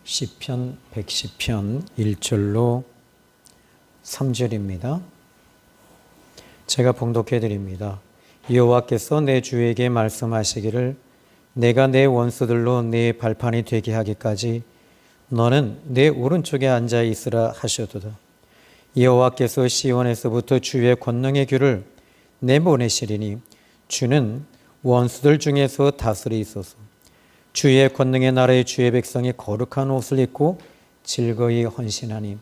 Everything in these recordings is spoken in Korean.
시편 110편 1절로 3절입니다. 제가 봉독해 드립니다. 여호와께서 내 주에게 말씀하시기를 내가 내 원수들로 내 발판이 되게 하기까지 너는 내 오른쪽에 앉아 있으라 하셨도다. 여호와께서 시온에서부터 주의 권능의 규를 내보내시리니 주는 원수들 중에서 다스리소서. 주의 권능의 나라의 주의 백성이 거룩한 옷을 입고 즐거이 헌신하니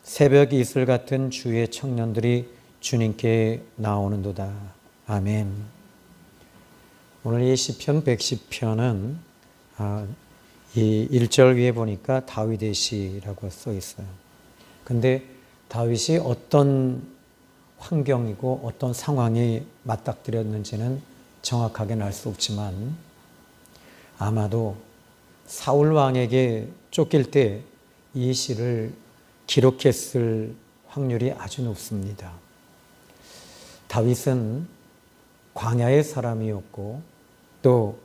새벽 이슬 같은 주의 청년들이 주님께 나오는도다. 아멘. 오늘 이 시편 110편은 이 1절 위에 보니까 다윗의 시라고 써 있어요. 근데 다윗이 어떤 환경이고 어떤 상황이 맞닥뜨렸는지는 정확하게는 알 수 없지만 아마도 사울 왕에게 쫓길 때 이 시를 기록했을 확률이 아주 높습니다. 다윗은 광야의 사람이었고 또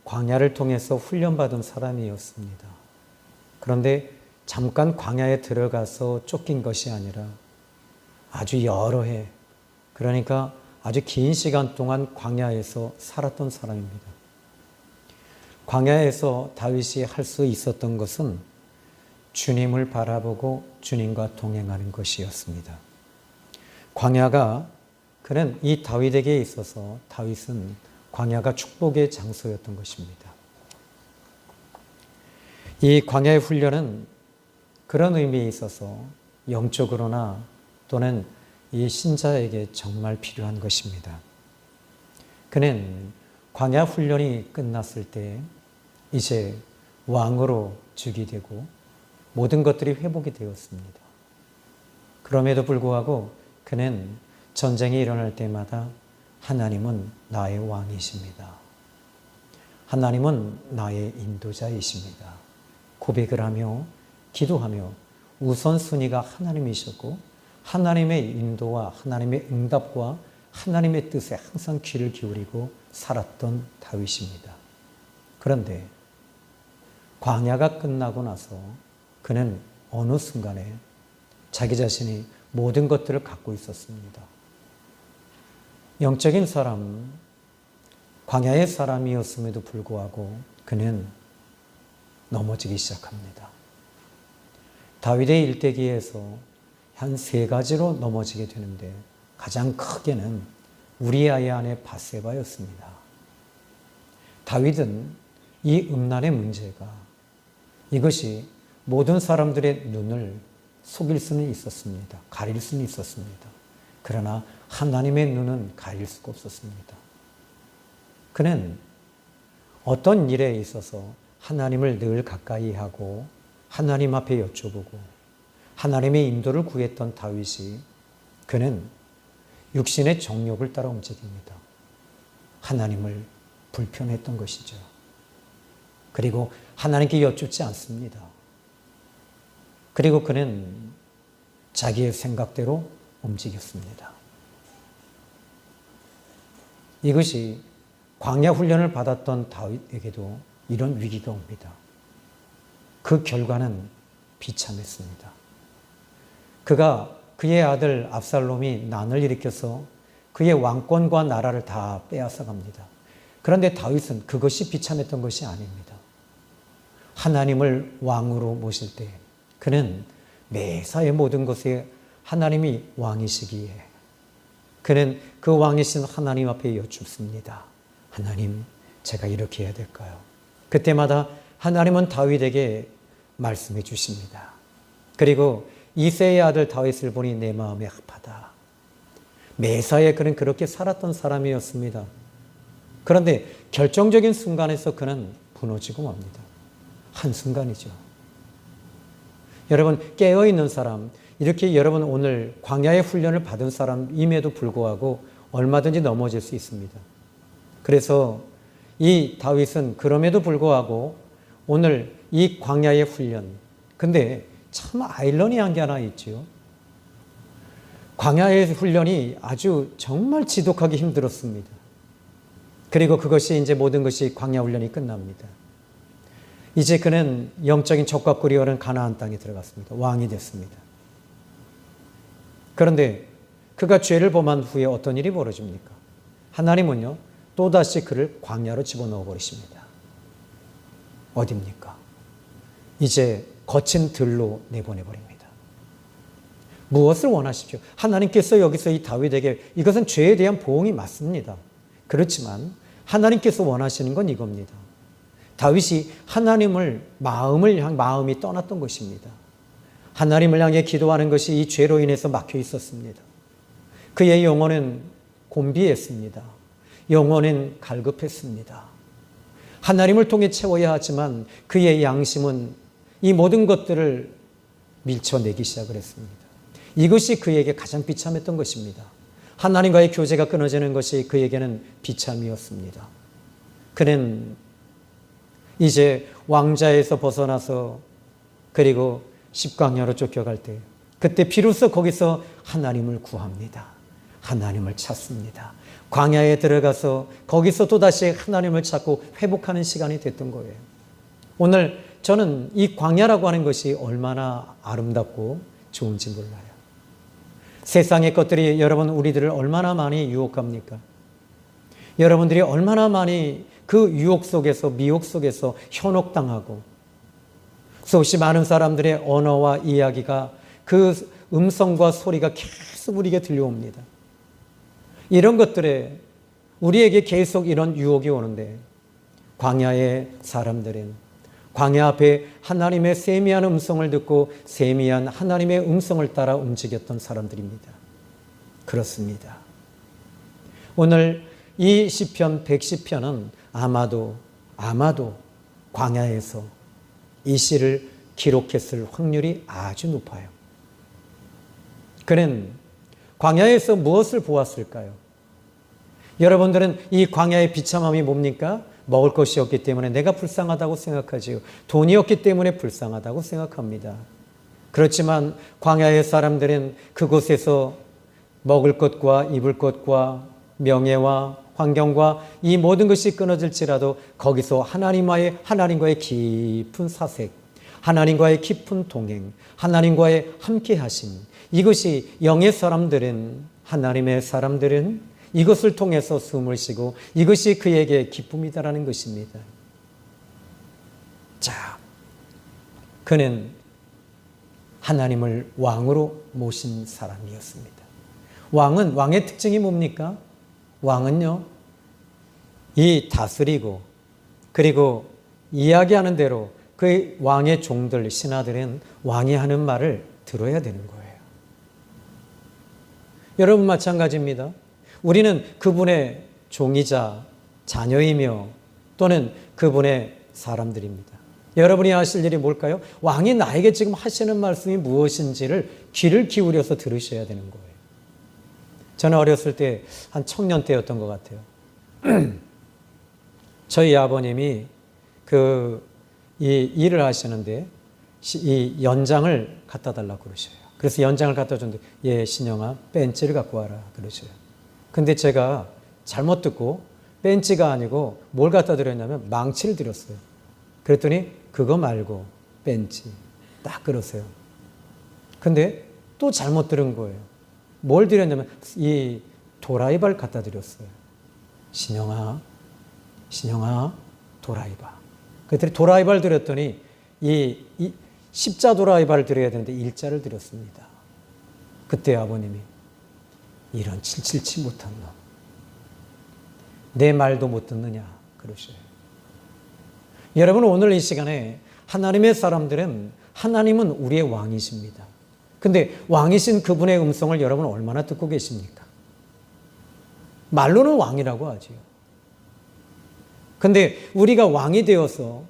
광야를 통해서 훈련받은 사람이었습니다. 그런데 잠깐 광야에 들어가서 쫓긴 것이 아니라 아주 여러 해, 그러니까 아주 긴 시간 동안 광야에서 살았던 사람입니다. 광야에서 다윗이 할 수 있었던 것은 주님을 바라보고 주님과 동행하는 것이었습니다. 광야가 그는 이 다윗에게 있어서 다윗은 광야가 축복의 장소였던 것입니다. 이 광야의 훈련은 그런 의미에 있어서 영적으로나 또는 이 신자에게 정말 필요한 것입니다. 그는 광야 훈련이 끝났을 때 이제 왕으로 즉위되고 모든 것들이 회복이 되었습니다. 그럼에도 불구하고 그는 전쟁이 일어날 때마다 하나님은 나의 왕이십니다. 하나님은 나의 인도자이십니다. 고백을 하며 기도하며 우선순위가 하나님이셨고 하나님의 인도와 하나님의 응답과 하나님의 뜻에 항상 귀를 기울이고 살았던 다윗입니다. 그런데 광야가 끝나고 나서 그는 어느 순간에 자기 자신이 모든 것들을 갖고 있었습니다. 영적인 사람, 광야의 사람이었음에도 불구하고 그는 넘어지기 시작합니다. 다윗의 일대기에서 한 3가지로 넘어지게 되는데 가장 크게는 우리아의 아내 밧세바였습니다. 다윗은 이 음란의 문제가 이것이 모든 사람들의 눈을 속일 수는 있었습니다. 가릴 수는 있었습니다. 그러나 하나님의 눈은 가릴 수가 없었습니다. 그는 어떤 일에 있어서 하나님을 늘 가까이 하고 하나님 앞에 여쭤보고 하나님의 인도를 구했던 다윗이 그는 육신의 정욕을 따라 움직입니다. 하나님을 불편했던 것이죠. 그리고 하나님께 여쭙지 않습니다. 그리고 그는 자기의 생각대로 움직였습니다. 이것이 광야 훈련을 받았던 다윗에게도 이런 위기가 옵니다. 그 결과는 비참했습니다. 그의 아들 압살롬이 난을 일으켜서 그의 왕권과 나라를 다 빼앗아 갑니다. 그런데 다윗은 그것이 비참했던 것이 아닙니다. 하나님을 왕으로 모실 때 그는 매사의 모든 것에 하나님이 왕이시기에 그는 그 왕이신 하나님 앞에 여쭙습니다. 하나님, 제가 이렇게 해야 될까요? 그때마다 하나님은 다윗에게 말씀해 주십니다. 그리고 이새의 아들 다윗을 보니 내 마음이 아파다. 매사에 그는 그렇게 살았던 사람이었습니다. 그런데 결정적인 순간에서 그는 무너지고 맙니다. 한순간이죠. 여러분, 깨어있는 사람, 이렇게 여러분 오늘 광야의 훈련을 받은 사람임에도 불구하고 얼마든지 넘어질 수 있습니다. 그래서 이 다윗은 그럼에도 불구하고 오늘 이 광야의 훈련, 근데 참 아이러니한 게 하나 있죠. 광야의 훈련이 아주 정말 지독하게 힘들었습니다. 그리고 그것이 이제 모든 것이 광야 훈련이 끝납니다. 이제 그는 영적인 족과 꿀이 흐르는 가나안 땅에 들어갔습니다. 왕이 됐습니다. 그런데 그가 죄를 범한 후에 어떤 일이 벌어집니까? 하나님은요, 또다시 그를 광야로 집어넣어 버리십니다. 어디입니까? 이제 거친 들로 내보내버립니다. 무엇을 원하십시오? 하나님께서 여기서 이 다윗에게, 이것은 죄에 대한 보응이 맞습니다. 그렇지만 하나님께서 원하시는 건 이겁니다. 다윗이 하나님을 마음이 떠났던 것입니다. 하나님을 향해 기도하는 것이 이 죄로 인해서 막혀 있었습니다. 그의 영혼은 곤비했습니다. 영혼은 갈급했습니다. 하나님을 통해 채워야 하지만 그의 양심은 이 모든 것들을 밀쳐내기 시작을 했습니다. 이것이 그에게 가장 비참했던 것입니다. 하나님과의 교제가 끊어지는 것이 그에게는 비참이었습니다. 그는 이제 왕자에서 벗어나서 그리고 십광야로 쫓겨갈 때, 그때 비로소 거기서 하나님을 구합니다. 하나님을 찾습니다. 광야에 들어가서 거기서 또다시 하나님을 찾고 회복하는 시간이 됐던 거예요. 오늘 저는 이 광야라고 하는 것이 얼마나 아름답고 좋은지 몰라요. 세상의 것들이 여러분 우리들을 얼마나 많이 유혹합니까? 여러분들이 얼마나 많이 그 유혹 속에서, 미혹 속에서 현혹당하고, 수없이 많은 사람들의 언어와 이야기가, 그 음성과 소리가 계속 우리에게 들려옵니다. 이런 것들에 우리에게 계속 이런 유혹이 오는데, 광야의 사람들은 광야 앞에 하나님의 세미한 음성을 듣고 세미한 하나님의 음성을 따라 움직였던 사람들입니다. 그렇습니다. 오늘 이 시편 110편은 아마도 광야에서 이 시를 기록했을 확률이 아주 높아요. 그는 광야에서 무엇을 보았을까요? 여러분들은 이 광야의 비참함이 뭡니까? 먹을 것이 없기 때문에 내가 불쌍하다고 생각하지요. 돈이 없기 때문에 불쌍하다고 생각합니다. 그렇지만 광야의 사람들은 그곳에서 먹을 것과 입을 것과 명예와 환경과 이 모든 것이 끊어질지라도 거기서 하나님과의 깊은 사색, 하나님과의 깊은 동행, 하나님과의 함께하심, 이것이 영의 사람들은, 하나님의 사람들은 이것을 통해서 숨을 쉬고 이것이 그에게 기쁨이다라는 것입니다. 자, 그는 하나님을 왕으로 모신 사람이었습니다. 왕의 특징이 뭡니까? 왕은요, 이 다스리고 그리고 이야기하는 대로 그 왕의 종들, 신하들은 왕이 하는 말을 들어야 되는 거예요. 여러분 마찬가지입니다. 우리는 그분의 종이자 자녀이며 또는 그분의 사람들입니다. 여러분이 하실 일이 뭘까요? 왕이 나에게 지금 하시는 말씀이 무엇인지를 귀를 기울여서 들으셔야 되는 거예요. 저는 어렸을 때 한 청년 때였던 것 같아요. 저희 아버님이 이 일을 하시는데 이 연장을 갖다 달라고 그러셔요. 그래서 연장을 갖다 줬는데, 예, 신영아, 벤치를 갖고 와라 그러셔요. 근데 제가 잘못 듣고 벤치가 아니고 뭘 갖다 드렸냐면 망치를 드렸어요. 그랬더니 그거 말고 벤치 딱 그러세요. 근데 또 잘못 들은 거예요. 뭘 드렸냐면 이 도라이바를 갖다 드렸어요. 신영아 도라이바. 그랬더니 도라이바를 드렸더니 이 십자 도라이바를 드려야 되는데 일자를 드렸습니다. 그때 아버님이, 이런 칠칠치 못한 놈, 내 말도 못 듣느냐 그러셔요. 여러분, 오늘 이 시간에 하나님의 사람들은, 하나님은 우리의 왕이십니다. 근데 왕이신 그분의 음성을 여러분 얼마나 듣고 계십니까? 말로는 왕이라고 하지요. 근데 우리가 왕이 되어서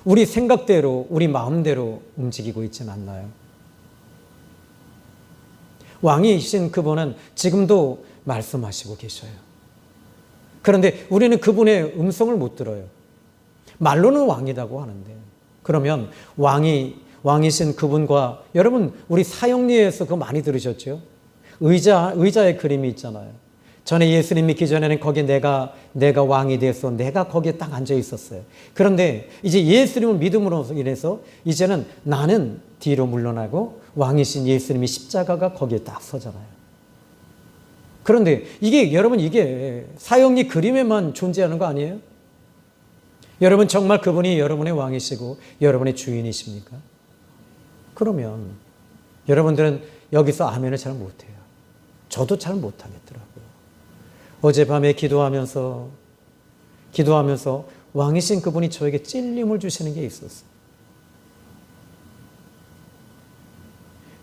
우리 생각대로, 우리 마음대로 움직이고 있지는 않나요? 왕이신 그분은 지금도 말씀하시고 계셔요. 그런데 우리는 그분의 음성을 못 들어요. 말로는 왕이라고 하는데, 그러면 왕이신 그분과, 여러분 우리 사형리에서 그거 많이 들으셨죠? 의자의 그림이 있잖아요. 전에 예수님 믿기 전에는 거기에 내가 왕이 돼서 내가 거기에 딱 앉아 있었어요. 그런데 이제 예수님을 믿음으로 인해서 이제는 나는 뒤로 물러나고 왕이신 예수님이 십자가가 거기에 딱 서잖아요. 그런데 이게 여러분 이게 사형리 그림에만 존재하는 거 아니에요? 여러분 정말 그분이 여러분의 왕이시고 여러분의 주인이십니까? 그러면 여러분들은 여기서 아멘을 잘 못해요. 저도 잘 못하겠더라고요. 어젯밤에 기도하면서 왕이신 그분이 저에게 찔림을 주시는 게 있었어요.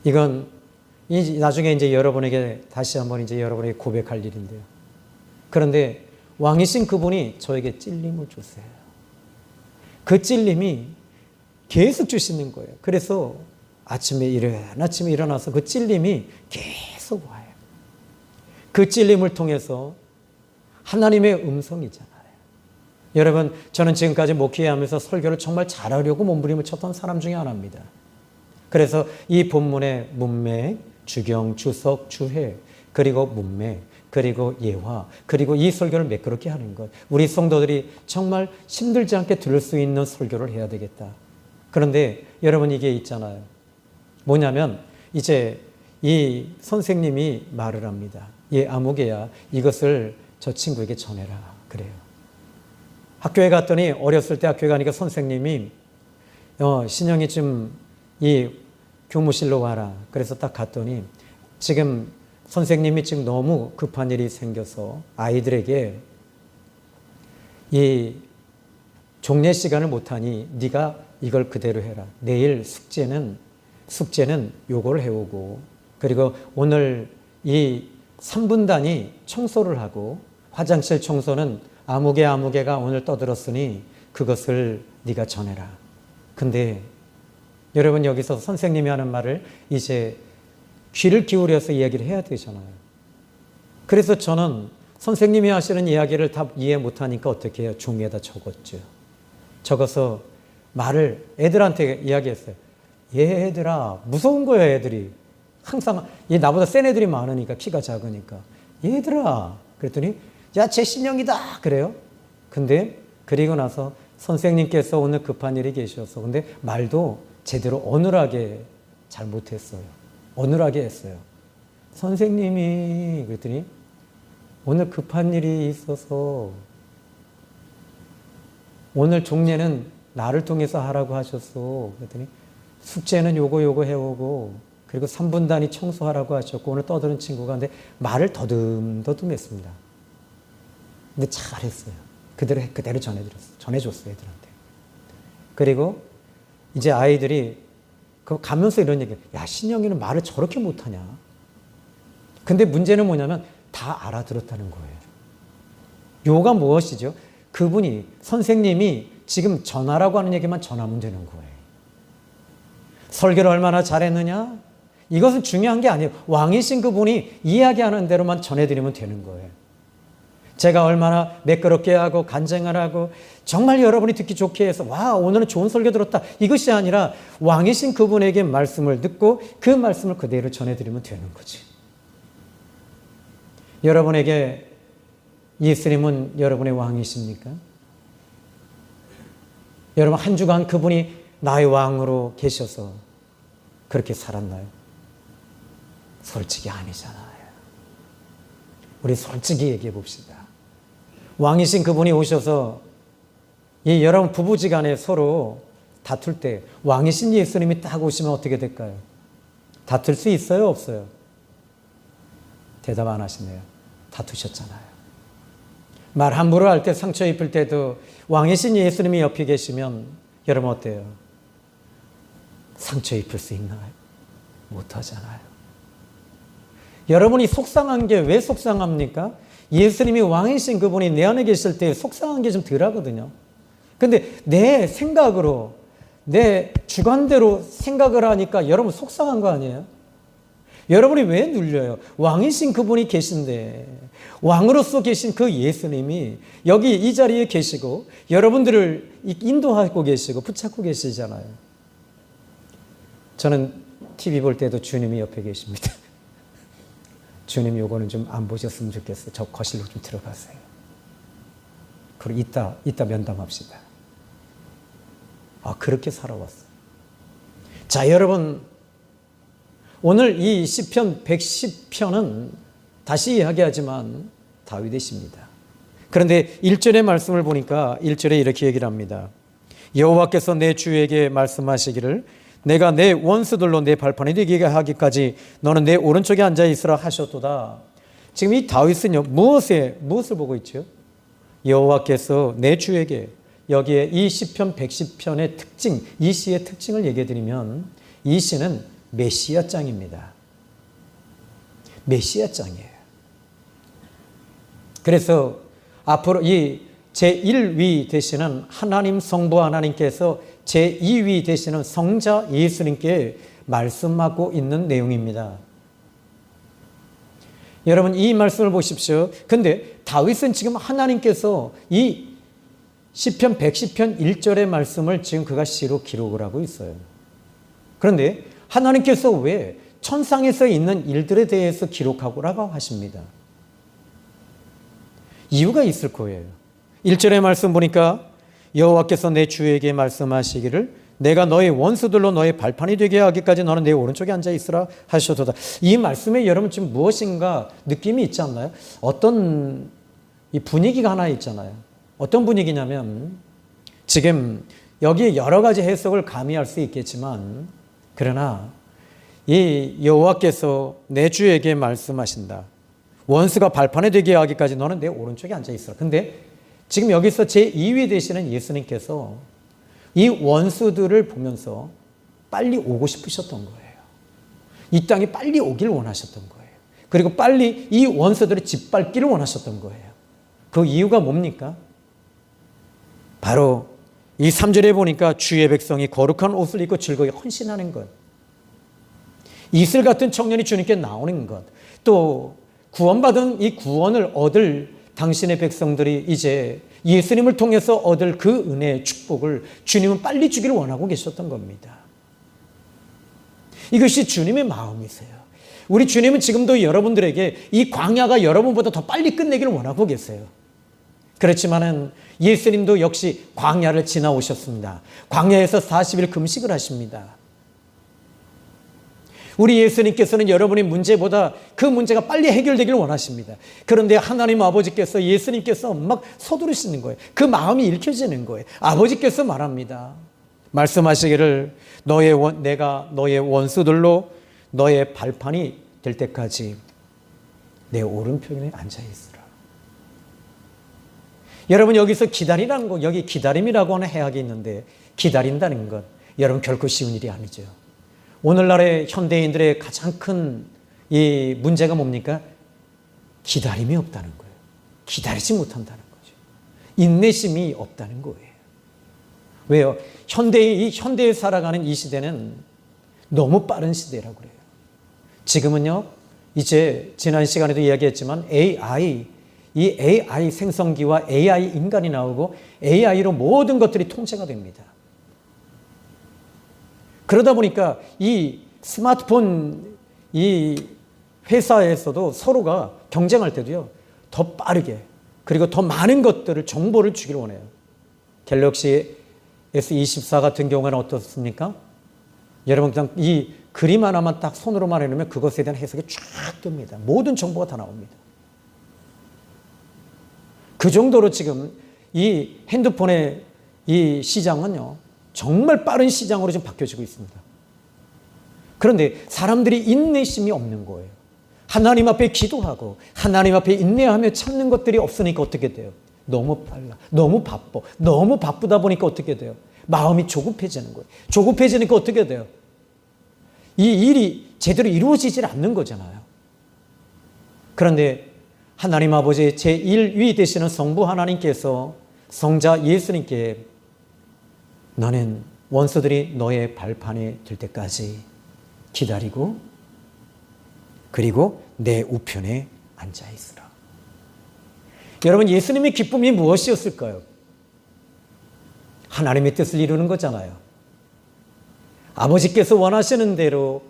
이건 나중에 이제 여러분에게 다시 한번 이제 여러분에게 고백할 일인데요. 그런데 왕이신 그분이 저에게 찔림을 주세요. 그 찔림이 계속 주시는 거예요. 그래서 아침에 일어나서 그 찔림이 계속 와요. 그 찔림을 통해서 하나님의 음성이잖아요. 여러분, 저는 지금까지 목회하면서 설교를 정말 잘하려고 몸부림을 쳤던 사람 중에 하나입니다. 그래서 이 본문의 문맥, 주경, 주석, 주해, 그리고 문맥, 그리고 예화, 그리고 이 설교를 매끄럽게 하는 것. 우리 성도들이 정말 힘들지 않게 들을 수 있는 설교를 해야 되겠다. 그런데 여러분 이게 있잖아요. 뭐냐면 이제 이 선생님이 말을 합니다. 아무개야, 이것을 저 친구에게 전해라. 그래요. 학교에 갔더니 어렸을 때 학교에 가니까 선생님이 신영이 좀 이 교무실로 와라. 그래서 딱 갔더니 지금 선생님이 지금 너무 급한 일이 생겨서 아이들에게 이 종례 시간을 못하니 네가 이걸 그대로 해라. 내일 숙제는 요걸 해오고 그리고 오늘 이 3분단이 청소를 하고 화장실 청소는 아무개가 오늘 떠들었으니 그것을 네가 전해라. 근데 여러분 여기서 선생님이 하는 말을 이제 귀를 기울여서 이야기를 해야 되잖아요. 그래서 저는 선생님이 하시는 이야기를 다 이해 못하니까 어떻게 해요? 종이에다 적었죠. 적어서 말을 애들한테 이야기했어요. 얘들아, 무서운 거예요, 애들이. 항상 나보다 센 애들이 많으니까, 키가 작으니까. 얘들아, 그랬더니 야, 제 신령이다 그래요. 근데 그리고 나서 선생님께서 오늘 급한 일이 계셔서 근데 말도 제대로 어눌하게 잘 못했어요. 어눌하게 했어요. 선생님이 그랬더니 오늘 급한 일이 있어서 오늘 종례는 나를 통해서 하라고 하셨어. 그랬더니 숙제는 요거 해오고 그리고 3분단위 청소하라고 하셨고 오늘 떠드는 친구가 근데 말을 더듬했습니다. 근데 잘했어요. 그대로 전해줬어요, 애들한테. 그리고 이제 아이들이 가면서 이런 얘기, 야, 신영이는 말을 저렇게 못하냐. 근데 문제는 뭐냐면 다 알아들었다는 거예요. 요가 무엇이죠? 그분이, 선생님이 지금 전하라고 하는 얘기만 전하면 되는 거예요. 설교를 얼마나 잘했느냐? 이것은 중요한 게 아니에요. 왕이신 그분이 이야기하는 대로만 전해드리면 되는 거예요. 제가 얼마나 매끄럽게 하고 간증을 하고 정말 여러분이 듣기 좋게 해서 와, 오늘은 좋은 설교 들었다. 이것이 아니라 왕이신 그분에게 말씀을 듣고 그 말씀을 그대로 전해드리면 되는 거지. 여러분에게 예수님은 여러분의 왕이십니까? 여러분 한 주간 그분이 나의 왕으로 계셔서 그렇게 살았나요? 솔직히 아니잖아요. 우리 솔직히 얘기해 봅시다. 왕이신 그분이 오셔서 여러분 부부지간에 서로 다툴 때 왕이신 예수님이 딱 오시면 어떻게 될까요? 다툴 수 있어요, 없어요? 대답 안 하시네요. 다투셨잖아요. 말 함부로 할 때 상처 입을 때도 왕이신 예수님이 옆에 계시면 여러분 어때요? 상처 입을 수 있나요? 못하잖아요. 여러분이 속상한 게 왜 속상합니까? 예수님이 왕이신 그분이 내 안에 계실 때 속상한 게 좀 덜 하거든요. 근데 내 생각으로, 내 주관대로 생각을 하니까 여러분 속상한 거 아니에요? 여러분이 왜 눌려요? 왕이신 그분이 계신데, 왕으로서 계신 그 예수님이 여기 이 자리에 계시고, 여러분들을 인도하고 계시고, 붙잡고 계시잖아요. 저는 TV 볼 때도 주님이 옆에 계십니다. 주님 요거는 좀 안 보셨으면 좋겠어요. 저 거실로 좀 들어가세요. 그리고 이따 면담합시다. 그렇게 살아왔어요. 자, 여러분, 오늘 이 시편 110편은 다시 이야기하지만 다윗의 시입니다. 그런데 1절의 말씀을 보니까 1절에 이렇게 얘기를 합니다. 여호와께서 내 주에게 말씀하시기를 내가 내 원수들로 내 발판이 되게 하기까지 너는 내 오른쪽에 앉아 있으라 하셨도다. 지금 이 다윗은요, 무엇을 보고 있죠? 여호와께서 내 주에게, 여기에 이 시편 110편의 특징, 이 시의 특징을 얘기해 드리면 이 시는 메시아장입니다. 메시아장이에요. 그래서 앞으로 이 제1위 되시는 하나님 성부 하나님께서 제2위 되시는 성자 예수님께 말씀하고 있는 내용입니다. 여러분, 이 말씀을 보십시오. 근데 다윗은 지금 하나님께서 이 시편 110편 1절의 말씀을 지금 그가 시로 기록을 하고 있어요. 그런데 하나님께서 왜 천상에서 있는 일들에 대해서 기록하라고 하십니다. 이유가 있을 거예요. 1절의 말씀 보니까 여호와께서 내 주에게 말씀하시기를 내가 너의 원수들로 너의 발판이 되게 하기까지 너는 내 오른쪽에 앉아 있으라 하셨도다. 이 말씀에 여러분 지금 무엇인가 느낌이 있지 않나요? 어떤 이 분위기가 하나 있잖아요. 어떤 분위기냐면 지금 여기 여러 가지 해석을 가미할 수 있겠지만 그러나 이 여호와께서 내 주에게 말씀하신다. 원수가 발판에 되게 하기까지 너는 내 오른쪽에 앉아 있으라. 근데 지금 여기서 제2위 되시는 예수님께서 이 원수들을 보면서 빨리 오고 싶으셨던 거예요. 이 땅에 빨리 오길 원하셨던 거예요. 그리고 빨리 이 원수들을 짓밟기를 원하셨던 거예요. 그 이유가 뭡니까? 바로 이 3절에 보니까 주의 백성이 거룩한 옷을 입고 즐거이 헌신하는 것. 이슬 같은 청년이 주님께 나오는 것. 또 구원받은 이 구원을 얻을 당신의 백성들이 이제 예수님을 통해서 얻을 그 은혜의 축복을 주님은 빨리 주기를 원하고 계셨던 겁니다. 이것이 주님의 마음이세요. 우리 주님은 지금도 여러분들에게 이 광야가 여러분보다 더 빨리 끝내기를 원하고 계세요. 그렇지만은 예수님도 역시 광야를 지나오셨습니다. 광야에서 40일 금식을 하십니다. 우리 예수님께서는 여러분의 문제보다 그 문제가 빨리 해결되기를 원하십니다. 그런데 하나님 아버지께서 예수님께서 막 서두르시는 거예요. 그 마음이 읽혀지는 거예요. 아버지께서 말합니다. 말씀하시기를 내가 너의 원수들로 너의 발판이 될 때까지 내 오른편에 앉아있으라. 여러분, 여기서 기다리라는 거, 여기 기다림이라고 하는 해악이 있는데 기다린다는 것, 여러분 결코 쉬운 일이 아니죠. 오늘날의 현대인들의 가장 큰 이 문제가 뭡니까? 기다림이 없다는 거예요. 기다리지 못한다는 거죠. 인내심이 없다는 거예요. 왜요? 현대에 살아가는 이 시대는 너무 빠른 시대라고 그래요. 지금은요, 이제 지난 시간에도 이야기했지만 이 AI 생성기와 AI 인간이 나오고 AI로 모든 것들이 통제가 됩니다. 그러다 보니까 이 스마트폰 이 회사에서도 서로가 경쟁할 때도요, 더 빠르게 그리고 더 많은 것들을 정보를 주기를 원해요. 갤럭시 S24 같은 경우는 어떻습니까? 여러분 그냥 이 그림 하나만 딱 손으로만 해놓으면 그것에 대한 해석이 쫙 뜹니다. 모든 정보가 다 나옵니다. 그 정도로 지금 이 핸드폰의 이 시장은요, 정말 빠른 시장으로 지금 바뀌어지고 있습니다. 그런데 사람들이 인내심이 없는 거예요. 하나님 앞에 기도하고 하나님 앞에 인내하며 찾는 것들이 없으니까 어떻게 돼요? 너무 빨라, 너무 바빠, 너무 바쁘다 보니까 어떻게 돼요? 마음이 조급해지는 거예요. 조급해지니까 어떻게 돼요? 이 일이 제대로 이루어지질 않는 거잖아요. 그런데 하나님 아버지 제1위 되시는 성부 하나님께서 성자 예수님께 너는 원수들이 너의 발판이 될 때까지 기다리고 그리고 내 우편에 앉아있으라. 여러분, 예수님의 기쁨이 무엇이었을까요? 하나님의 뜻을 이루는 거잖아요. 아버지께서 원하시는 대로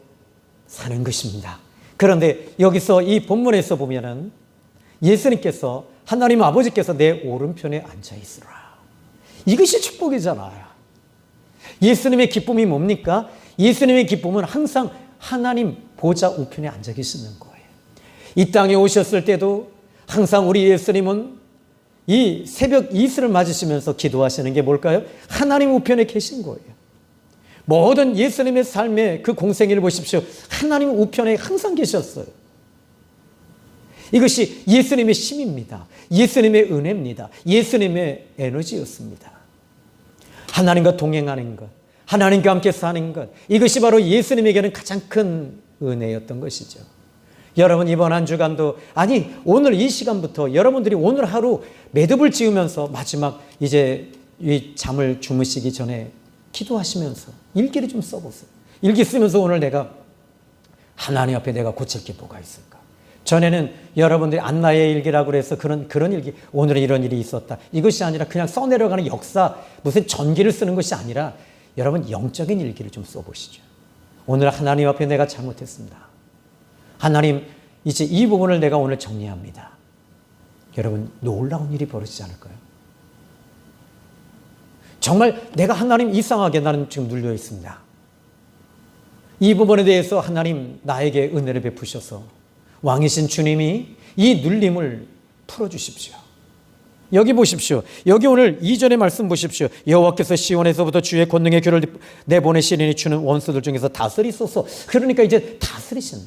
사는 것입니다. 그런데 여기서 이 본문에서 보면은 예수님께서 하나님 아버지께서 내 오른편에 앉아 있으라. 이것이 축복이잖아요. 예수님의 기쁨이 뭡니까? 예수님의 기쁨은 항상 하나님 보좌 우편에 앉아 계시는 거예요. 이 땅에 오셨을 때도 항상 우리 예수님은 이 새벽 이슬을 맞으시면서 기도하시는 게 뭘까요? 하나님 우편에 계신 거예요. 모든 예수님의 삶의 그 공생애를 보십시오. 하나님 우편에 항상 계셨어요. 이것이 예수님의 힘입니다. 예수님의 은혜입니다. 예수님의 에너지였습니다. 하나님과 동행하는 것, 하나님과 함께 사는 것, 이것이 바로 예수님에게는 가장 큰 은혜였던 것이죠. 여러분 이번 한 주간도, 아니 오늘 이 시간부터 여러분들이 오늘 하루 매듭을 지으면서 마지막 이제 이 잠을 주무시기 전에 기도하시면서 일기를 좀 써보세요. 일기 쓰면서 오늘 내가 하나님 앞에 내가 고칠 게 뭐가 있을까? 전에는 여러분들이 안나의 일기라고 그래서 그런 일기, 오늘은 이런 일이 있었다, 이것이 아니라 그냥 써내려가는 역사, 무슨 전기를 쓰는 것이 아니라 여러분 영적인 일기를 좀 써보시죠. 오늘 하나님 앞에 내가 잘못했습니다. 하나님 이제 이 부분을 내가 오늘 정리합니다. 여러분 놀라운 일이 벌어지지 않을까요? 정말 내가 하나님 이상하게 나는 지금 눌려 있습니다. 이 부분에 대해서 하나님 나에게 은혜를 베푸셔서 왕이신 주님이 이 눌림을 풀어주십시오. 여기 보십시오. 여기 오늘 2절의 말씀 보십시오. 여호와께서 시온에서부터 주의 권능의 규를 내보내시리니 주는 원수들 중에서 다스리소서. 그러니까 이제 다스리시는,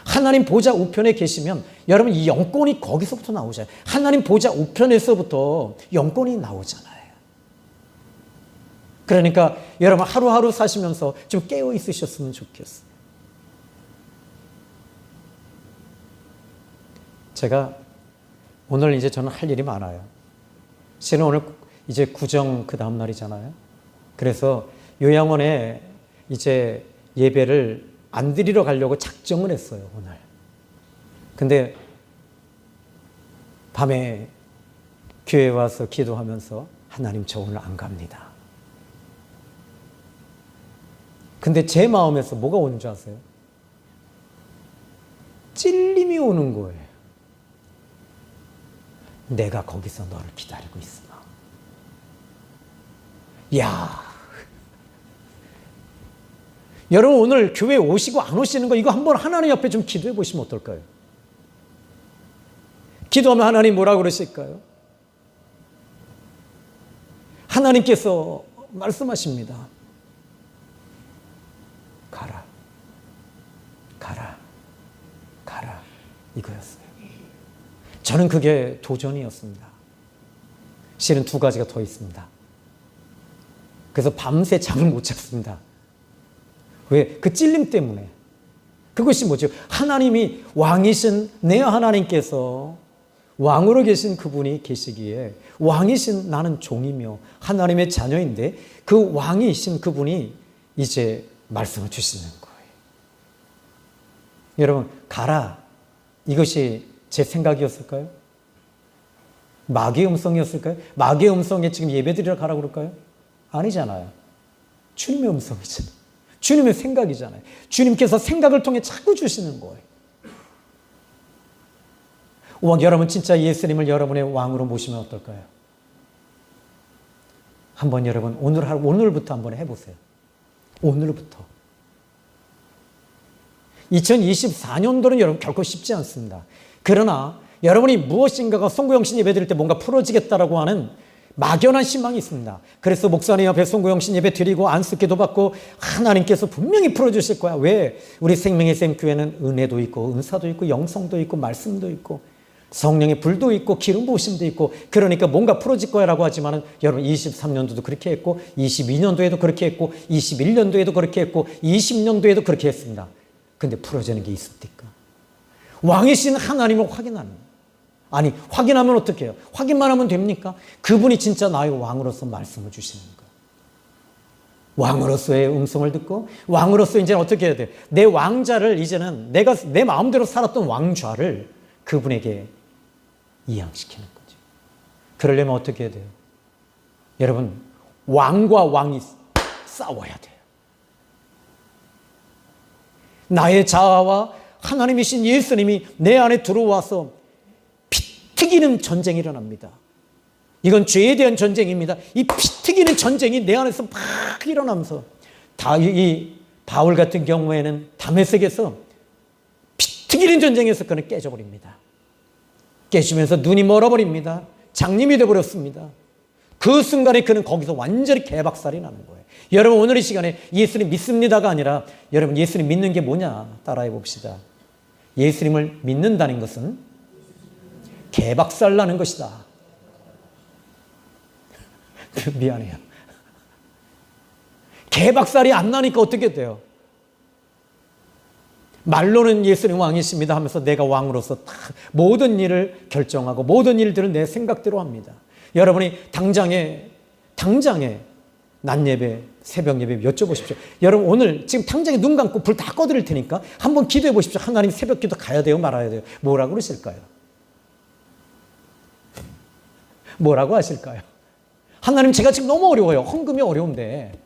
하나님 보좌 우편에 계시면 여러분 이 영권이 거기서부터 나오잖아요. 하나님 보좌 우편에서부터 영권이 나오잖아요. 그러니까 여러분 하루하루 사시면서 좀 깨어 있으셨으면 좋겠어요. 제가 오늘 이제 저는 할 일이 많아요. 실은 오늘 이제 구정 그 다음 날이잖아요. 그래서 요양원에 이제 예배를 안 드리러 가려고 작정을 했어요, 오늘. 근데 밤에 교회에 와서 기도하면서 하나님 저 오늘 안 갑니다. 근데 제 마음에서 뭐가 오는 줄 아세요? 찔림이 오는 거예요. 내가 거기서 너를 기다리고 있으나. 야, 여러분 오늘 교회 오시고 안 오시는 거 이거 한번 하나님 앞에 좀 기도해 보시면 어떨까요? 기도하면 하나님 뭐라고 그러실까요? 하나님께서 말씀하십니다. 가라, 가라, 가라, 이거였어요. 저는 그게 도전이었습니다. 실은 두 가지가 더 있습니다. 그래서 밤새 잠을 못 잤습니다. 왜? 그 찔림 때문에. 그것이 뭐죠? 하나님이 왕이신 내 하나님께서 왕으로 계신 그분이 계시기에, 왕이신 나는 종이며 하나님의 자녀인데 그 왕이신 그분이 이제 말씀을 주시는 거예요. 여러분, 가라. 이것이 제 생각이었을까요? 마귀의 음성이었을까요? 마귀의 음성에 지금 예배드리러 가라고 그럴까요? 아니잖아요. 주님의 음성이잖아요. 주님의 생각이잖아요. 주님께서 생각을 통해 자꾸 주시는 거예요. 여러분 진짜 예수님을 여러분의 왕으로 모시면 어떨까요? 한번 여러분 오늘부터 한번 해보세요. 오늘부터. 2024년도는 여러분 결코 쉽지 않습니다. 그러나 여러분이 무엇인가가 송구영신 예배 드릴 때 뭔가 풀어지겠다라고 하는 막연한 신망이 있습니다. 그래서 목사님 앞에 송구영신 예배 드리고 안수기도 받고 하나님께서 분명히 풀어주실 거야. 왜? 우리 생명의 샘 교회는 은혜도 있고 은사도 있고 영성도 있고 말씀도 있고 성령의 불도 있고 기름 부으심도 있고, 그러니까 뭔가 풀어질 거야 라고 하지만은 여러분 23년도도 그렇게 했고 22년도에도 그렇게 했고 21년도에도 그렇게 했고 20년도에도 그렇게 했습니다. 근데 풀어지는 게 있습니까? 왕이신 하나님을 확인하는, 아니 확인하면 어떻게 해요? 확인만 하면 됩니까? 그분이 진짜 나의 왕으로서 말씀을 주시는 거예요. 왕으로서의 음성을 듣고 왕으로서 이제 어떻게 해야 돼요? 내 왕자를 이제는 내가 내 마음대로 살았던 왕좌를 그분에게 이양시키는 거죠. 그러려면 어떻게 해야 돼요? 여러분, 왕과 왕이 싸워야 돼요. 나의 자아와 하나님이신 예수님이 내 안에 들어와서 피 튀기는 전쟁이 일어납니다. 이건 죄에 대한 전쟁입니다. 이 피 튀기는 전쟁이 내 안에서 막 일어나면서 이 바울 같은 경우에는 다메섹에서 피 튀기는 전쟁에서 그는 깨져버립니다. 깨지면서 눈이 멀어버립니다. 장님이 되어버렸습니다. 그 순간에 그는 거기서 완전히 개박살이 나는 거예요. 여러분 오늘 이 시간에 예수님 믿습니다가 아니라 여러분 예수님 믿는 게 뭐냐 따라해 봅시다. 예수님을 믿는다는 것은 개박살 나는 것이다. 미안해요. 개박살이 안 나니까 어떻게 돼요? 말로는 예수님 왕이십니다 하면서 내가 왕으로서 다 모든 일을 결정하고 모든 일들을 내 생각대로 합니다. 여러분이 당장에 낮 예배, 새벽 예배 여쭤보십시오. 여러분 오늘 지금 당장에 눈 감고 불 다 꺼드릴 테니까 한번 기도해 보십시오. 하나님 새벽 기도 가야 돼요? 말아야 돼요? 뭐라고 그러실까요? 뭐라고 하실까요? 하나님 제가 지금 너무 어려워요. 헌금이 어려운데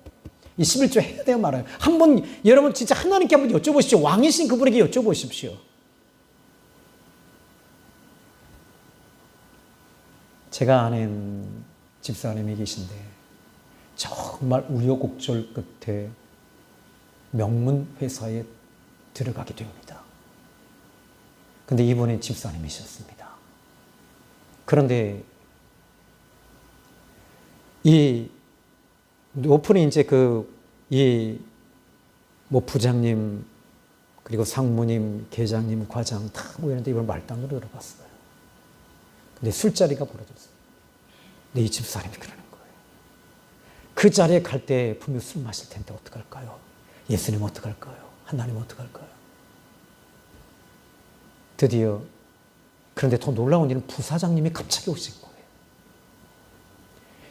이 11조 해야 돼요? 말아요? 한번 여러분 진짜 하나님께 한번 여쭤보십시오. 왕이신 그분에게 여쭤보십시오. 제가 아는 집사님이 계신데 정말 우여곡절 끝에 명문 회사에 들어가게 됩니다. 근데 이분이 집사님이셨습니다. 그런데 이 높은 이제 부장님 그리고 상무님, 계장님, 과장 다 모이는데 이번 말단으로 들어갔어요. 근데 술자리가 벌어졌어요. 근데 이 집사람이 그러는 거예요. 그 자리에 갈 때 분명 술 마실 텐데 어떡할까요? 예수님 어떡할까요? 하나님 어떡할까요? 드디어 그런데 더 놀라운 일은 부사장님이 갑자기 오신 거예요.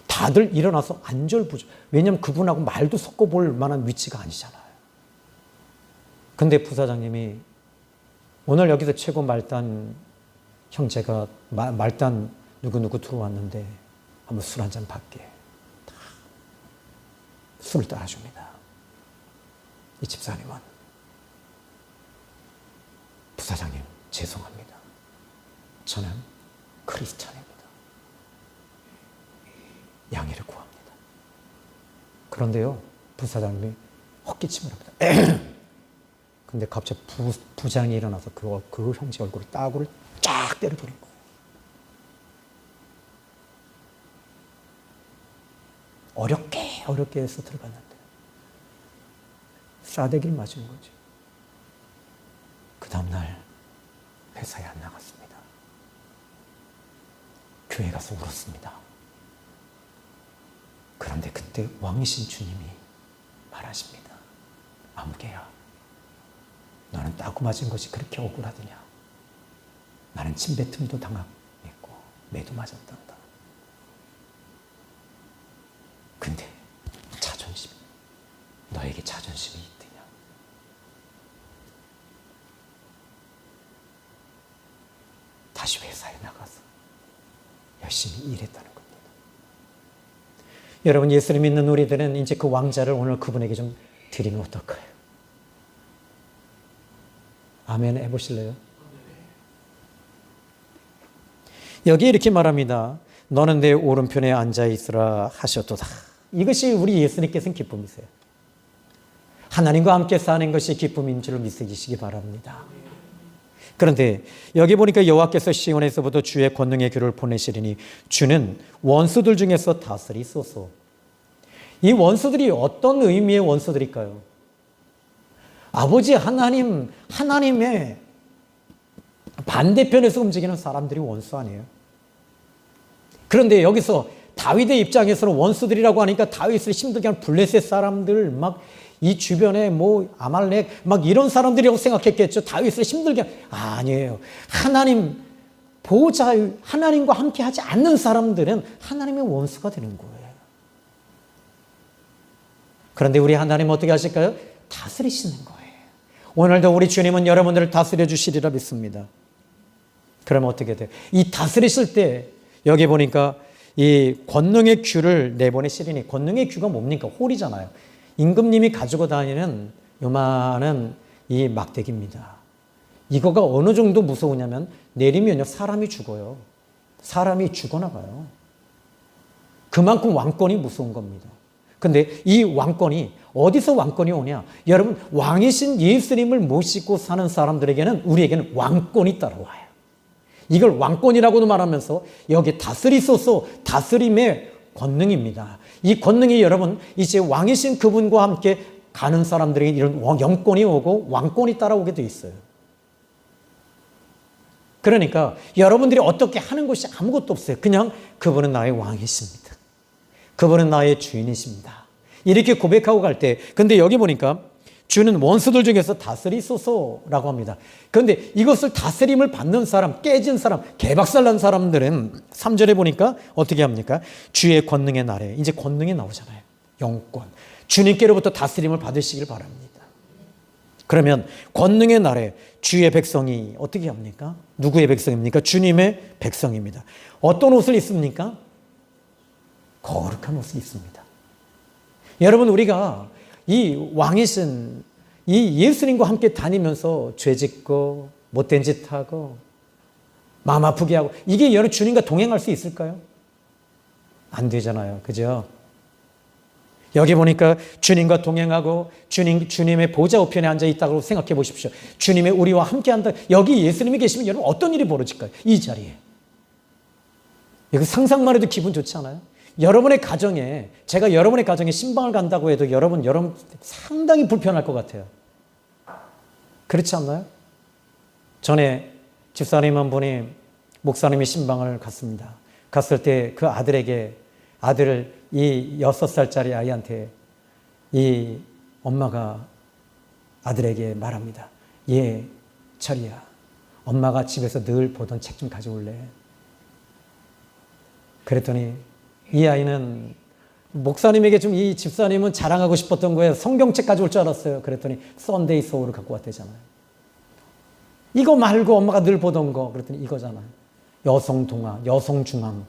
다들 일어나서 안절부절. 왜냐하면 그분하고 말도 섞어볼 만한 위치가 아니잖아요. 근데 부사장님이 오늘 여기서 최고 말단 형제가 말단 누구 들어왔는데 한번 술 한잔 받게. 다 술을 따라줍니다. 이 집사님은 부사장님 죄송합니다. 저는 크리스찬입니다. 양해를 구합니다. 그런데요, 부사장님이 헛기침을 합니다. 근데 갑자기 부장이 일어나서 그 형제 얼굴에 따구를 쫙 때려버린 거예요. 어렵게 해서 들어갔는데 싸대기를 맞은 거죠. 그 다음날 회사에 안 나갔습니다. 교회 가서 울었습니다. 그런데 그때 왕이신 주님이 말하십니다. 아무개야, 너는 따고 맞은 것이 그렇게 억울하더냐? 나는 침뱉음도 당했고 매도 맞았단다. 근데 자존심, 너에게 자존심이 있더냐? 다시 회사에 나가서 열심히 일했다는 겁니다. 여러분, 예수를 믿는 우리들은 이제 그 왕자를 오늘 그분에게 좀 드리면 어떨까요? 아멘 해보실래요? 여기 이렇게 말합니다. 너는 내 오른편에 앉아있으라 하셨도다. 이것이 우리 예수님께서는 기쁨이세요. 하나님과 함께 사는 것이 기쁨인 줄 믿으시기 바랍니다. 그런데 여기 보니까 여호와께서 시온에서부터 주의 권능의 귀를 보내시리니 주는 원수들 중에서 다스리소서. 이 원수들이 어떤 의미의 원수들일까요? 아버지 하나님의 반대편에서 움직이는 사람들이 원수 아니에요? 그런데 여기서 다윗의 입장에서는 원수들이라고 하니까 다윗을 힘들게 하는 블레셋 사람들, 막 이 주변에 뭐 아말렉 막 이런 사람들이라고 생각했겠죠. 다윗을 힘들게 아니에요. 하나님 보호자, 하나님과 함께 하지 않는 사람들은 하나님의 원수가 되는 거예요. 그런데 우리 하나님 어떻게 하실까요? 다스리시는 거예요. 오늘도 우리 주님은 여러분들을 다스려 주시리라 믿습니다. 그러면 어떻게 돼요? 이 다스리실 때 여기 보니까 이 권능의 규를 내보내시리니, 권능의 규가 뭡니까? 홀이잖아요. 임금님이 가지고 다니는 요만한 이 막대기입니다. 이거가 어느 정도 무서우냐면 내리면요 사람이 죽어요. 사람이 죽어나가요. 그만큼 왕권이 무서운 겁니다. 근데 이 왕권이 어디서 왕권이 오냐? 여러분 왕이신 예수님을 모시고 사는 사람들에게는 우리에게는 왕권이 따라와요. 이걸 왕권이라고도 말하면서 여기 다스리소서 다스림의 권능입니다. 이 권능이 여러분 이제 왕이신 그분과 함께 가는 사람들에게 이런 영권이 오고 왕권이 따라오게 돼 있어요. 그러니까 여러분들이 어떻게 하는 것이 아무것도 없어요. 그냥 그분은 나의 왕이십니다. 그분은 나의 주인이십니다. 이렇게 고백하고 갈 때 근데 여기 보니까 주는 원수들 중에서 다스리소서라고 합니다. 그런데 이것을 다스림을 받는 사람, 깨진 사람, 개박살난 사람들은 3절에 보니까 어떻게 합니까? 주의 권능의 날에 이제 권능이 나오잖아요. 영권. 주님께로부터 다스림을 받으시길 바랍니다. 그러면 권능의 날에 주의 백성이 어떻게 합니까? 누구의 백성입니까? 주님의 백성입니다. 어떤 옷을 입습니까? 거룩한 옷을 입습니다. 여러분 우리가 이 왕이신 이 예수님과 함께 다니면서 죄짓고 못된 짓 하고 마음 아프게 하고 이게 여러분 주님과 동행할 수 있을까요? 안 되잖아요. 그죠? 여기 보니까 주님과 동행하고 주님의 보좌 우편에 앉아 있다고 생각해 보십시오. 주님의 우리와 함께 한다. 여기 예수님이 계시면 여러분 어떤 일이 벌어질까요? 이 자리에. 이거 상상만 해도 기분 좋지 않아요? 여러분의 가정에 제가 여러분의 가정에 신방을 간다고 해도 여러분 상당히 불편할 것 같아요. 그렇지 않나요? 전에 집사님 한 분이 목사님이 신방을 갔습니다. 갔을 때 그 아들을 이 6살짜리 아이한테 이 엄마가 아들에게 말합니다. 얘 철이야. 엄마가 집에서 늘 보던 책 좀 가져올래? 그랬더니 이 아이는 목사님에게 좀 이 집사님은 자랑하고 싶었던 거예요. 성경책 가져올 줄 알았어요. 그랬더니 썬데이 소울을 갖고 왔대잖아요. 이거 말고 엄마가 늘 보던 거 그랬더니 이거잖아요. 여성 동화, 여성 중앙.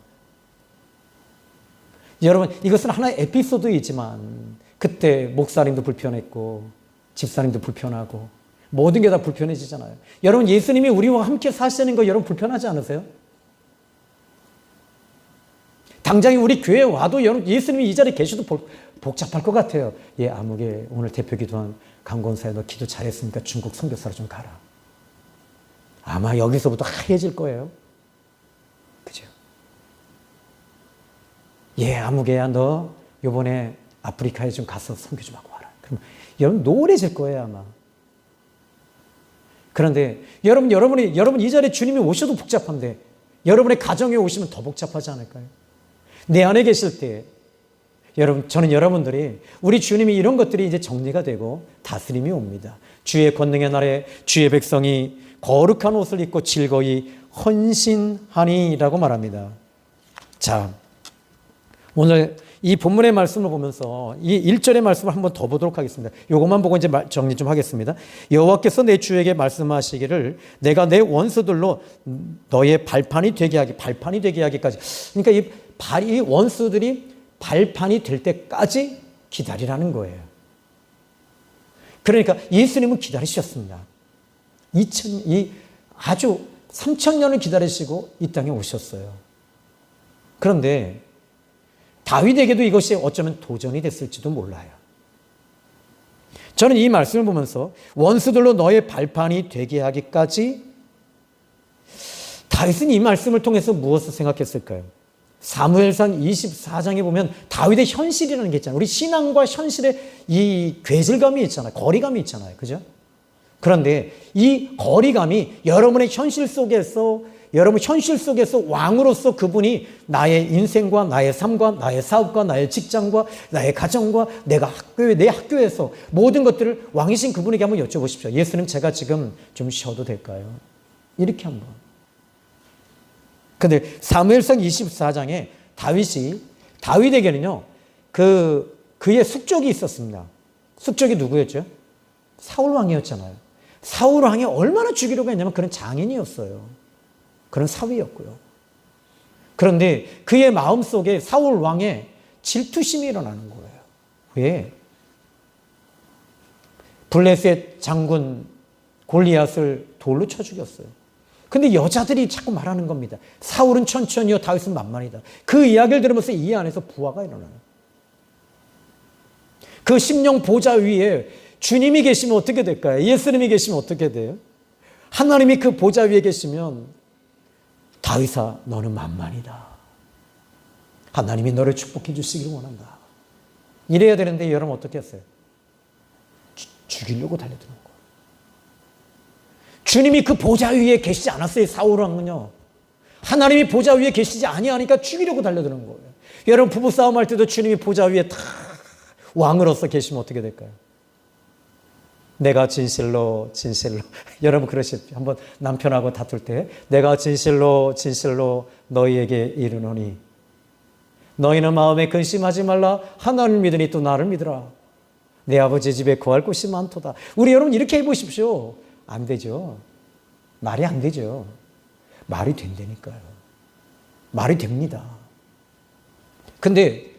여러분 이것은 하나의 에피소드이지만 그때 목사님도 불편했고 집사님도 불편하고 모든 게 다 불편해지잖아요. 여러분 예수님이 우리와 함께 사시는 거 여러분 불편하지 않으세요? 당장에 우리 교회에 와도 여러분 예수님이 이 자리에 계셔도 복잡할 것 같아요. 예, 아무개 오늘 대표 기도한 강권사에 너 기도 잘했으니까 중국 선교사로 좀 가라. 아마 여기서부터 하얘질 거예요. 그죠? 예, 아무개야 너 요번에 아프리카에 좀 가서 선교 좀 하고 와라. 그럼 여러분 노래질 거예요 아마. 그런데 여러분 이 자리에 주님이 오셔도 복잡한데 여러분의 가정에 오시면 더 복잡하지 않을까요? 내 안에 계실 때 저는 여러분들이 우리 주님이 이런 것들이 이제 정리가 되고 다스림이 옵니다. 주의 권능의 날에 주의 백성이 거룩한 옷을 입고 즐거이 헌신하니라고 말합니다. 자, 오늘 이 본문의 말씀을 보면서 이 1절의 말씀을 한번 더 보도록 하겠습니다. 이것만 보고 이제 정리 좀 하겠습니다. 여호와께서 내 주에게 말씀하시기를 내가 내 원수들로 너의 발판이 되게 하기까지. 그러니까 이 원수들이 발판이 될 때까지 기다리라는 거예요. 그러니까 예수님은 기다리셨습니다. 아주 3000년을 기다리시고 이 땅에 오셨어요. 그런데 다윗에게도 이것이 어쩌면 도전이 됐을지도 몰라요. 저는 이 말씀을 보면서 원수들로 너의 발판이 되게 하기까지 다윗은 이 말씀을 통해서 무엇을 생각했을까요? 사무엘상 24장에 보면 다윗의 현실이라는 게 있잖아요. 우리 신앙과 현실의 이 괴질감이 있잖아요. 거리감이 있잖아요. 그죠? 그런데 이 거리감이 여러분 현실 속에서 왕으로서 그분이 나의 인생과 나의 삶과 나의 사업과 나의 직장과 나의 가정과 내 학교에서 모든 것들을 왕이신 그분에게 한번 여쭤보십시오. 예수님 제가 지금 좀 쉬어도 될까요? 이렇게 한번. 근데 사무엘상 24장에 다윗에게는요 그의 숙적이 있었습니다. 숙적이 누구였죠? 사울 왕이었잖아요. 사울 왕이 얼마나 죽이려고 했냐면 그런 장인이었어요. 그런 사위였고요. 그런데 그의 마음속에 사울 왕의 질투심이 일어나는 거예요. 왜? 블레셋 장군 골리앗을 돌로 쳐 죽였어요. 근데 여자들이 자꾸 말하는 겁니다. 사울은 천천히요, 다윗은 만만이다. 그 이야기를 들으면서 이 안에서 부화가 일어나요. 그 심령 보좌 위에 주님이 계시면 어떻게 될까요? 예수님이 계시면 어떻게 돼요? 하나님이 그 보좌 위에 계시면 다윗아, 너는 만만이다. 하나님이 너를 축복해 주시기를 원한다. 이래야 되는데 여러분 어떻게 했어요? 죽이려고 달려드는 거예요. 주님이 그 보좌 위에 계시지 않았어요. 사울왕은요. 하나님이 보좌 위에 계시지 아니하니까 죽이려고 달려드는 거예요. 여러분 부부싸움 할 때도 주님이 보좌 위에 다 왕으로서 계시면 어떻게 될까요? 내가 진실로 여러분 그러십시오. 한번 남편하고 다툴 때 내가 진실로 너희에게 이르노니 너희는 마음에 근심하지 말라. 하나님을 믿으니 또 나를 믿으라. 내 아버지 집에 거할 곳이 많도다. 우리 여러분 이렇게 해보십시오. 안 되죠. 말이 안 되죠. 말이 된다니까요. 말이 됩니다. 근데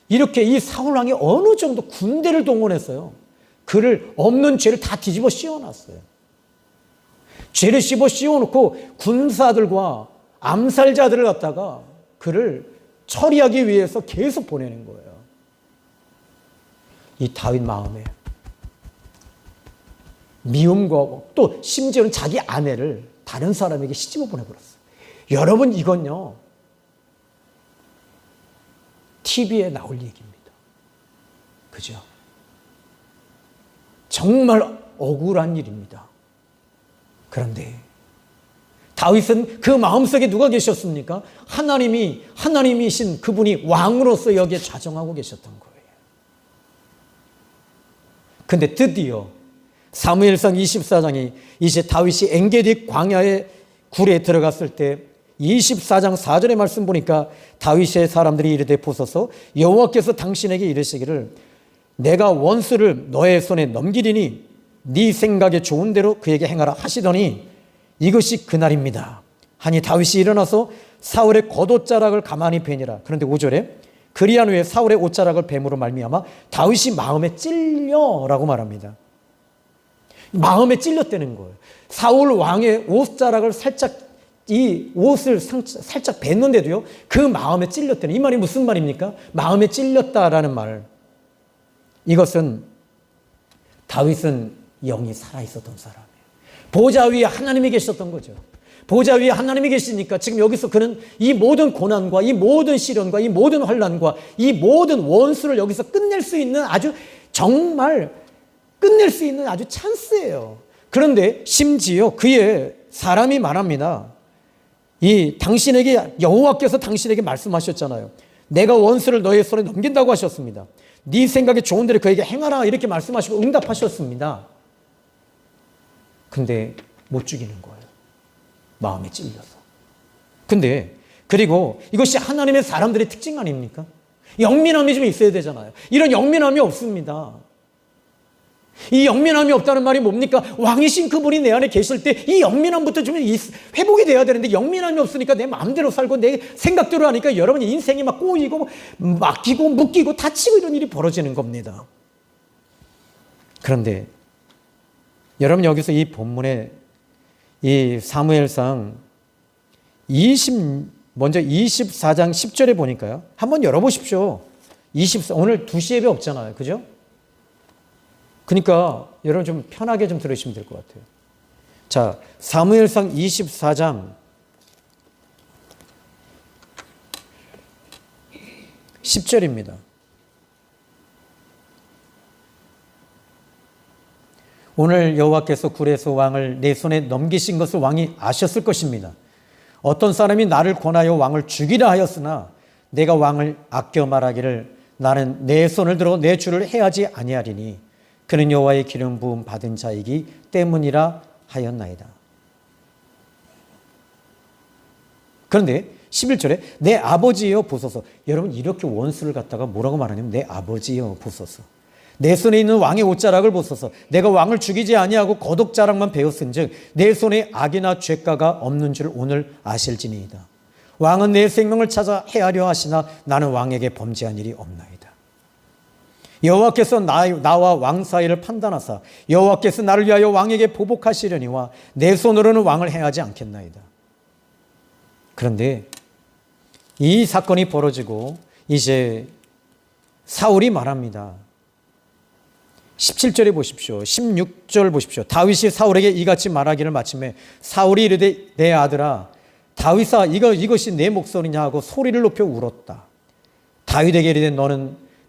이렇게 이 사울왕이 어느 정도 군대를 동원했어요. 그를 없는 죄를 다 뒤집어 씌워놨어요. 죄를 씌워놓고 군사들과 암살자들을 갖다가 그를 처리하기 위해서 계속 보내는 거예요. 이 다윗 마음에 미움과 또 심지어는 자기 아내를 다른 사람에게 시집어 보내버렸어요. 여러분 이건요 TV에 나올 얘기입니다. 그죠? 정말 억울한 일입니다. 그런데 다윗은 그 마음속에 누가 계셨습니까? 하나님이신 그분이 왕으로서 여기에 좌정하고 계셨던 거예요. 근데 드디어 사무엘상 24장이 이제 다윗이 엔게디 광야의 굴에 들어갔을 때 24장 4절의 말씀 보니까 다윗의 사람들이 이르되 보소서 여호와께서 당신에게 이르시기를 내가 원수를 너의 손에 넘기리니 네 생각에 좋은 대로 그에게 행하라 하시더니 이것이 그날입니다. 하니 다윗이 일어나서 사울의 겉옷자락을 가만히 베니라. 그런데 5절에 그리한 후에 사울의 옷자락을 뱀으로 말미암아 다윗이 마음에 찔려라고 말합니다. 마음에 찔렸다는 거예요. 사울 왕의 옷자락을 이 옷을 살짝 뱉는데도요 그 마음에 찔렸다는, 이 말이 무슨 말입니까? 마음에 찔렸다라는 말. 이것은 다윗은 영이 살아있었던 사람이에요. 보좌 위에 하나님이 계셨던 거죠. 보좌 위에 하나님이 계시니까 지금 여기서 그는 이 모든 고난과 이 모든 시련과 이 모든 환난과 이 모든 원수를 여기서 끝낼 수 있는 아주 정말 끝낼 수 있는 아주 찬스예요. 그런데 심지어 그의 사람이 말합니다. 당신에게 여호와께서 당신에게 말씀하셨잖아요. 내가 원수를 너의 손에 넘긴다고 하셨습니다. 네 생각에 좋은 대로 그에게 행하라 이렇게 말씀하시고 응답하셨습니다. 근데 못 죽이는 거예요. 마음에 찔려서. 근데 그리고 이것이 하나님의 사람들의 특징 아닙니까? 영민함이 좀 있어야 되잖아요. 이런 영민함이 없습니다. 이 영민함이 없다는 말이 뭡니까? 왕이신 그분이 내 안에 계실 때 이 영민함부터 좀 회복이 돼야 되는데 영민함이 없으니까 내 마음대로 살고 내 생각대로 하니까 여러분이 인생이 막 꼬이고 막히고 묶이고 다치고 이런 일이 벌어지는 겁니다. 그런데 여러분 여기서 이 본문에 이 사무엘상 먼저 24장 10절에 보니까요. 한번 열어보십시오. 오늘 2시 예배 없잖아요. 그죠? 그러니까 여러분 좀 편하게 좀 들으시면 될 것 같아요. 자, 사무엘상 24장 10절입니다. 오늘 여호와께서 굴에서 왕을 내 손에 넘기신 것을 왕이 아셨을 것입니다. 어떤 사람이 나를 권하여 왕을 죽이라 하였으나 내가 왕을 아껴 말하기를 나는 내 손을 들어 내 주를 해하지 아니하리니 그는 여호와의 기름 부음 받은 자이기 때문이라 하였나이다. 그런데 11절에 내 아버지여 보소서. 여러분 이렇게 원수를 갖다가 뭐라고 말하냐면 내 아버지여 보소서. 내 손에 있는 왕의 옷자락을 보소서. 내가 왕을 죽이지 아니하고 겉옷자락만 베었은즉 내 손에 악이나 죄가가 없는 줄 오늘 아실지니이다. 왕은 내 생명을 찾아 해하려 하시나 나는 왕에게 범죄한 일이 없나이다. 여호와께서 나와 왕 사이를 판단하사 여호와께서 나를 위하여 왕에게 보복하시려니와 내 손으로는 왕을 행하지 않겠나이다. 그런데 이 사건이 벌어지고 이제 사울이 말합니다. 17절에 보십시오. 16절 보십시오. 다윗이 사울에게 이같이 말하기를 마침에 사울이 이르되 내 아들아 다윗아 이것이 내 목소리냐 하고 소리를 높여 울었다. 다윗에게 이르되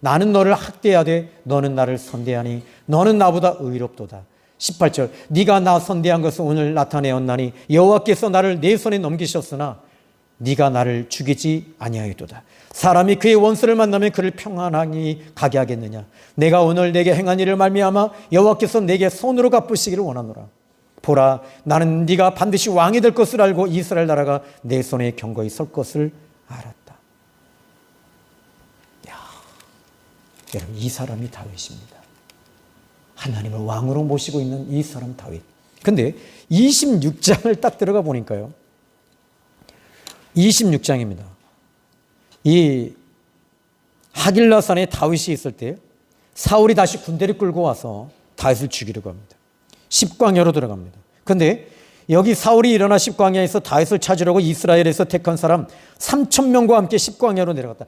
나는 너를 학대하되 너는 나를 선대하니 너는 나보다 의롭도다. 18절 네가 나 선대한 것을 오늘 나타내었나니 여호와께서 나를 내 손에 넘기셨으나 네가 나를 죽이지 아니하였도다. 사람이 그의 원수를 만나면 그를 평안하니 가게 하겠느냐. 내가 오늘 내게 행한 일을 말미암아 여호와께서 내게 손으로 갚으시기를 원하노라. 보라 나는 네가 반드시 왕이 될 것을 알고 이스라엘 나라가 내 손에 경거히 설 것을 알았다. 여러분 이 사람이 다윗입니다. 하나님을 왕으로 모시고 있는 이 사람 다윗. 근데 26장을 딱 들어가 보니까요. 26장입니다. 이 하길라산에 다윗이 있을 때 사울이 다시 군대를 끌고 와서 다윗을 죽이려고 합니다. 십광야로 들어갑니다. 그런데 여기 사울이 일어나 십광야에서 다윗을 찾으려고 이스라엘에서 택한 사람 3,000명과 함께 십광야로 내려갔다.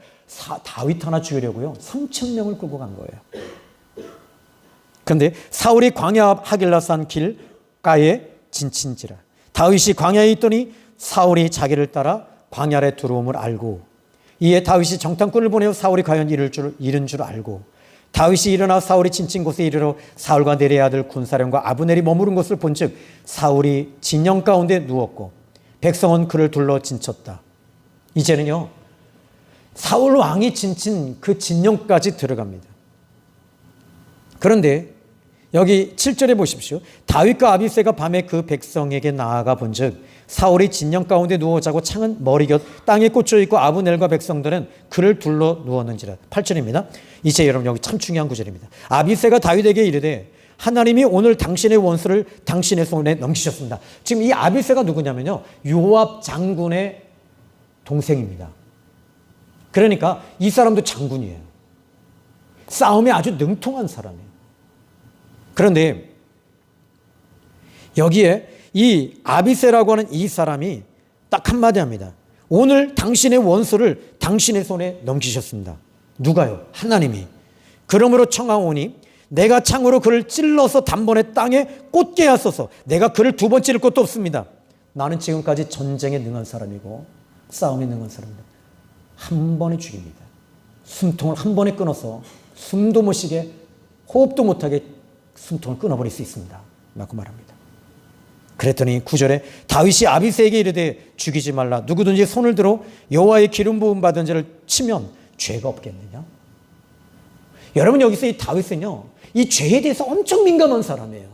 다윗 하나 죽이려고요. 3,000명을 끌고 간 거예요. 그런데 사울이 광야 하길라산 길가에 진친지라. 다윗이 광야에 있더니 사울이 자기를 따라 광야에 들어옴을 알고 이에 다윗이 정탐꾼을 보내어 사울이 과연 이른 줄 알고 다윗이 일어나 사울이 진친 곳에 이르러 사울과 네리의 아들 군사령과 아브넬이 머무른 것을 본즉 사울이 진영 가운데 누웠고 백성은 그를 둘러 진쳤다. 이제는요 사울 왕이 진친 그 진영까지 들어갑니다. 그런데 여기 7절에 보십시오. 다윗과 아비새가 밤에 그 백성에게 나아가 본즉 사울이 진영 가운데 누워 자고 창은 머리 곁 땅에 꽂혀 있고 아브넬과 백성들은 그를 둘러 누웠는지라. 8절입니다. 이제 여러분 여기 참 중요한 구절입니다. 아비새가 다윗에게 이르되 하나님이 오늘 당신의 원수를 당신의 손에 넘기셨습니다. 지금 이 아비새가 누구냐면요 요압 장군의 동생입니다. 그러니까 이 사람도 장군이에요. 싸움에 아주 능통한 사람이에요. 그런데 여기에 이 아비새라고 하는 이 사람이 딱 한마디 합니다. 오늘 당신의 원수를 당신의 손에 넘기셨습니다. 누가요? 하나님이. 그러므로 청하오니 내가 창으로 그를 찔러서 단번에 땅에 꽂게 하소서. 내가 그를 두 번 찌를 것도 없습니다. 나는 지금까지 전쟁에 능한 사람이고 싸움에 능한 사람입니다. 한 번에 죽입니다. 숨통을 한 번에 끊어서 숨도 못 쉬게 호흡도 못하게 숨통을 끊어버릴 수 있습니다. 라고 말합니다. 그랬더니 9절에 다윗이 아비새에게 이르되 죽이지 말라. 누구든지 손을 들어 여호와의 기름 부음 받은 자를 치면 죄가 없겠느냐. 여러분 여기서 이 다윗은요 이 죄에 대해서 엄청 민감한 사람이에요.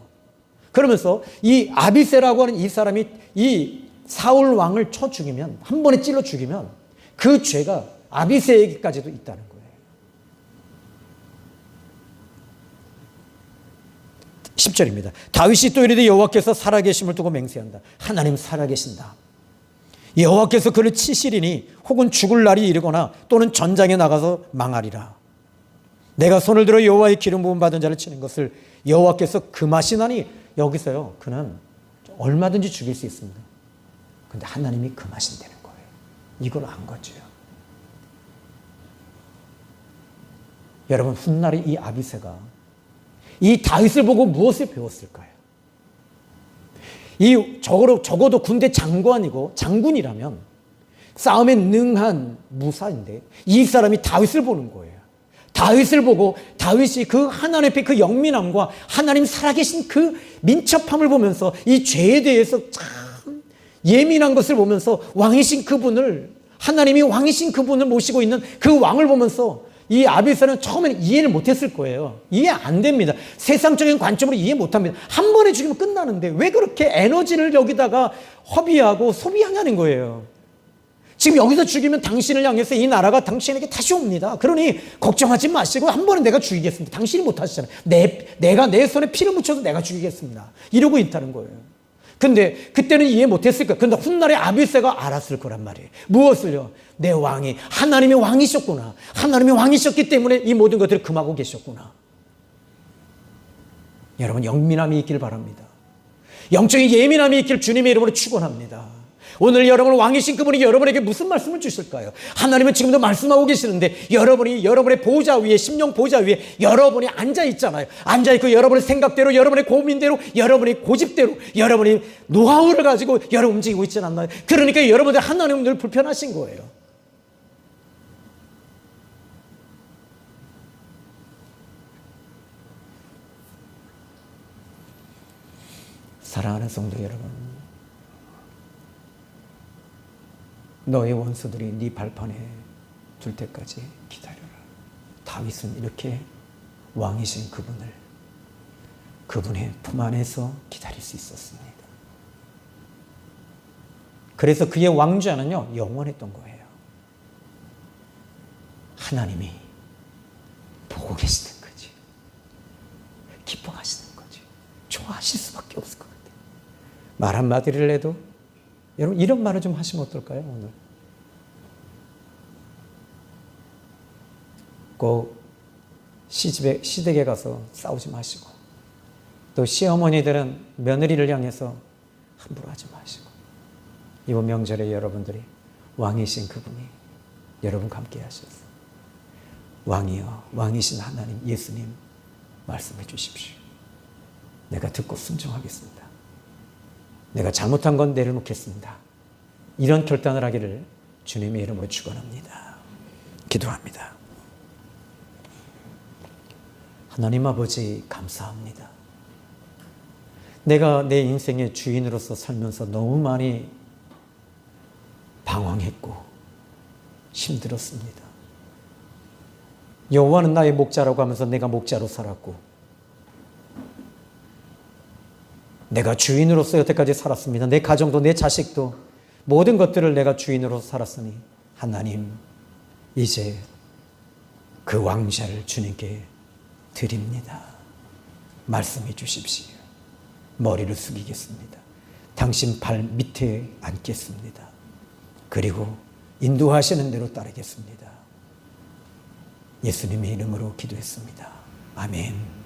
그러면서 이 아비새라고 하는 이 사람이 이 사울 왕을 쳐 죽이면 한 번에 찔러 죽이면 그 죄가 아비새에게까지도 있다는 거예요. 10절입니다. 다윗이 또 이르되 여호와께서 살아계심을 두고 맹세한다. 하나님 살아계신다. 여호와께서 그를 치시리니 혹은 죽을 날이 이르거나 또는 전장에 나가서 망하리라. 내가 손을 들어 여호와의 기름 부음 받은 자를 치는 것을 여호와께서 금하시나니 여기서요 그는 얼마든지 죽일 수 있습니다. 그런데 하나님이 금하신다는 거예요. 이걸 안 거죠. 여러분 훗날에 이 아비새가 이 다윗을 보고 무엇을 배웠을까요? 적어도 군대 장관이고 장군이라면 싸움에 능한 무사인데 이 사람이 다윗을 보는 거예요. 다윗을 보고 다윗이 그 하나님 앞에 그 영민함과 하나님 살아계신 그 민첩함을 보면서 이 죄에 대해서 참 예민한 것을 보면서 왕이신 그분을 하나님이 왕이신 그분을 모시고 있는 그 왕을 보면서 이 아비새는 처음에는 이해를 못했을 거예요. 이해 안 됩니다. 세상적인 관점으로 이해 못합니다. 한 번에 죽이면 끝나는데 왜 그렇게 에너지를 여기다가 허비하고 소비하냐는 거예요. 지금 여기서 죽이면 당신을 향해서 이 나라가 당신에게 다시 옵니다. 그러니 걱정하지 마시고 한 번에 내가 죽이겠습니다. 당신이 못하시잖아요. 내가 내 손에 피를 묻혀서 내가 죽이겠습니다. 이러고 있다는 거예요. 근데 그때는 이해 못했을 거야. 근데 훗날에 아비새가 알았을 거란 말이에요. 무엇을요? 내 왕이 하나님의 왕이셨구나. 하나님의 왕이셨기 때문에 이 모든 것들을 금하고 계셨구나. 여러분, 영민함이 있길 바랍니다. 영적인 예민함이 있길 주님의 이름으로 축원합니다. 오늘 여러분 왕이신 그분이 여러분에게 무슨 말씀을 주실까요? 하나님은 지금도 말씀하고 계시는데 여러분이 여러분의 보좌 위에, 심령 보좌 위에 여러분이 앉아 있잖아요. 앉아 있고 여러분의 생각대로, 여러분의 고민대로, 여러분의 고집대로, 여러분이 노하우를 가지고 여러분 움직이고 있지 않나요? 그러니까 여러분들 하나님은 늘 불편하신 거예요. 사랑하는 성도 여러분, 너의 원수들이 네 발판에 둘 때까지 기다려라. 다윗은 이렇게 왕이신 그분의 품 안에서 기다릴 수 있었습니다. 그래서 그의 왕좌는요, 영원했던 거예요. 하나님이 보고 계시는 거지. 기뻐하시는 거지. 좋아하실 수밖에 없을 것 같아요. 말 한마디를 해도 여러분 이런 말을 좀 하시면 어떨까요? 오늘 꼭 시댁에 가서 싸우지 마시고, 또 시어머니들은 며느리를 향해서 함부로 하지 마시고, 이번 명절에 여러분들이 왕이신 그분이 여러분과 함께 하셔서 왕이여, 왕이신 하나님 예수님 말씀해 주십시오. 내가 듣고 순종하겠습니다. 내가 잘못한 건 내려놓겠습니다. 이런 결단을 하기를 주님의 이름으로 축원합니다. 기도합니다. 하나님 아버지 감사합니다. 내가 내 인생의 주인으로서 살면서 너무 많이 방황했고 힘들었습니다. 여호와는 나의 목자라고 하면서 내가 목자로 살았고, 내가 주인으로서 여태까지 살았습니다. 내 가정도 내 자식도 모든 것들을 내가 주인으로 살았으니 하나님, 이제 그 왕자를 주님께 드립니다. 말씀해 주십시오. 머리를 숙이겠습니다. 당신 발 밑에 앉겠습니다. 그리고 인도하시는 대로 따르겠습니다. 예수님의 이름으로 기도했습니다. 아멘.